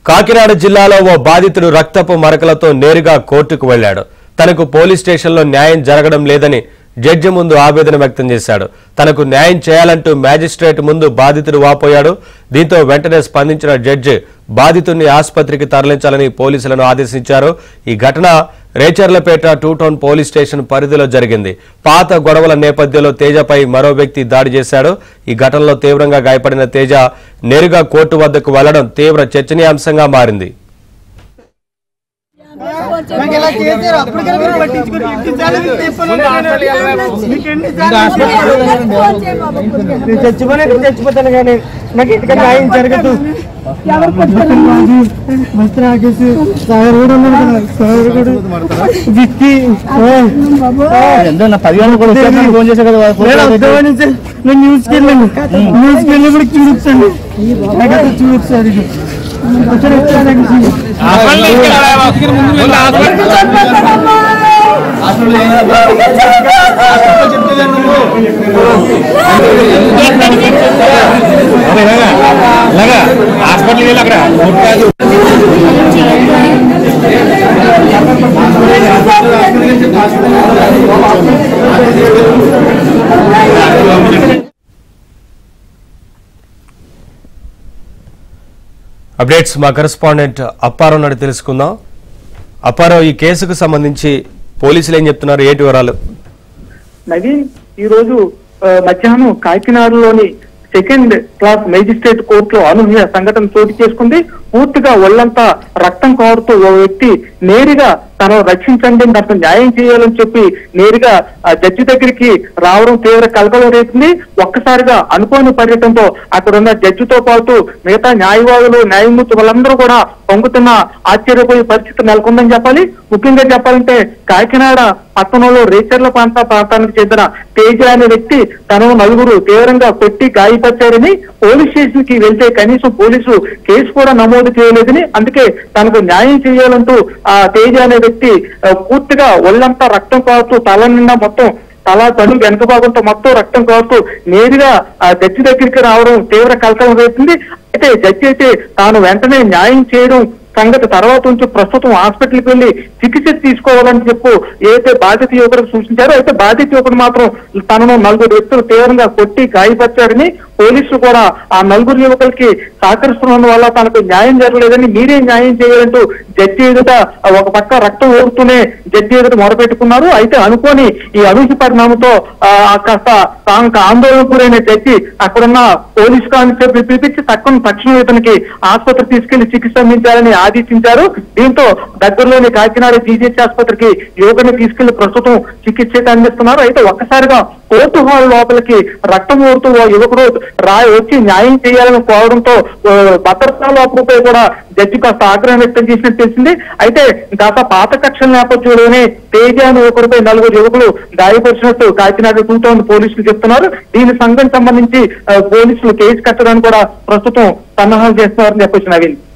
కాకినాడ జిల్లాలో ఓ బాధితుడు రక్తపు మరకలతో నేరుగా కోర్టుకు వెళ్లాడు. తనకు పోలీస్ స్టేషన్లో న్యాయం జరగడం లేదని జడ్జి ముందు ఆవేదన వ్యక్తం చేశాడు. తనకు న్యాయం చేయాలంటూ మ్యాజిస్ట్రేట్ ముందు బాధితుడు వాపోయాడు. దీంతో వెంటనే స్పందించిన జడ్జి బాధితుడిని ఆసుపత్రికి తరలించాలని పోలీసులను ఆదేశించారు. ఈ ఘటన రేచర్లపేట 2 టౌన్ పోలీస్ స్టేషన్ పరిధిలో జరిగింది. పాత గొడవల నేపథ్యంలో తేజపై మరో వ్యక్తి దాడి చేశాడు. ఈ ఘటనలో తీవ్రంగా గాయపడిన తేజ నేరుగా కోర్టు వద్దకు వెళ్లడం తీవ్ర చర్చనీయాంశంగా మారింది. చచ్చిపోతాను కానీ నాకు ఇంటికి న్యాయం జరగదు. న్యూస్కి వెళ్ళినప్పుడు చూపించండి, చూపించారు. హాస్పిటల్ వెళ్ళి అక్కడ అప్డేట్స్ మా కరెస్పాండెంట్ అప్పారావు నాడు తెలుసుకుందాం. అప్పారావు, ఈ కేసుకు సంబంధించి పోలీసులు ఏం చెప్తున్నారు, ఏంటి వివరాలు? నవీన్, ఈ రోజు మధ్యాహ్నం కాకినాడలోని సెకండ్ క్లాస్ మేజిస్ట్రేట్ కోర్టులో అనూహ్య సంఘటన చోటు చేసుకుంది. పూర్తిగా ఒళ్లంతా రక్తం కారుతూ ఓ వ్యక్తి నేరుగా తను రక్షించండి, తనకు న్యాయం చేయాలని చెప్పి నేరుగా జడ్జి దగ్గరికి రావడం తీవ్ర కలకలం రేపింది. ఒక్కసారిగా అనుకోని పర్యటనతో అక్కడ ఉన్న జడ్జితో పాటు మిగతా న్యాయవాదులు, న్యాయమూర్తి వాళ్ళందరూ కూడా పొంగుతున్న ఆశ్చర్యపోయే పరిస్థితి నెలకొందని చెప్పాలి. ముఖ్యంగా చెప్పాలంటే కాకినాడ పట్టణంలో రేచర్ల ప్రాంతానికి చెందిన తేజ అనే వ్యక్తి తను నలుగురు తీవ్రంగా కొట్టి గాయపరిచారని పోలీస్ స్టేషన్ కి వెళ్తే కనీసం పోలీసు కేసు కూడా నమోదు చేయలేదని, అందుకే తనకు న్యాయం చేయాలంటూ ఆ తేజ అనే వ్యక్తి పూర్తిగా ఒళ్ళంతా రక్తం కారుతూ తల నిండా మొత్తం తల తను వెనుక భాగంతో మొత్తం రక్తం కారుతూ నేరుగా ఆ జడ్జి దగ్గరికి రావడం తీవ్ర కలకలం రేసింది. అయితే జడ్జి అయితే తాను వెంటనే న్యాయం చేయడం సంగతి తర్వాత నుంచి ప్రస్తుతం హాస్పిటల్కి వెళ్లి చికిత్స తీసుకోవాలని చెప్పు ఏదైతే బాధిత యువకులకు సూచించారో, అయితే బాధిత యువకుడు మాత్రం తనను నలుగురు వ్యక్తులు తీవ్రంగా కొట్టి గాయపరిచారని, పోలీసులు కూడా ఆ నలుగురు యువకులకి సహకరిస్తున్నందు వల్ల తనకు న్యాయం జరగలేదని, మీరే న్యాయం చేయాలంటూ జడ్జి ఎదుట ఒక పక్క రక్తం ఓడుతూనే జడ్జి ఎదుట మొరపెట్టుకున్నారు. అయితే అనుకోని ఈ అనూహ్య పరిణామంతో కాస్త ఆందోళనకు గురైన జడ్జి అక్కడున్న పోలీసు కానిస్టేబుల్ పిలిపించి తక్షణం ఇతనికి ఆసుపత్రికి తీసుకెళ్లి చికిత్స అందించాలని ఆదేశించారు. దీంతో దగ్గరలోని కాకినాడ జీజీహెచ్ ఆసుపత్రికి యువకుని తీసుకెళ్లి ప్రస్తుతం చికిత్స అందిస్తున్నారు. అయితే ఒక్కసారిగా కోర్టు హాల్ లోపలికి రక్తం ఊరుతూ ఓ యువకుడు వచ్చి న్యాయం చేయాలని కోరడంతో భద్రతా లోపలపై కూడా జడ్జి కాస్త ఆగ్రహం వ్యక్తం చేసినట్టు తెలిసింది. అయితే గత పాత కక్షల నేపథ్యంలోనే తేజ అనే యువకుడిపై నలుగురు యువకులు గాయపరిచినట్టు కాకినాడ 2 టౌన్ పోలీసులు చెప్తున్నారు. దీని సంఘటన సంబంధించి పోలీసులు కేసు కట్టడానికి కూడా ప్రస్తుతం సన్నాహాలు చేస్తున్నారని చెప్పొచ్చు నవీన్.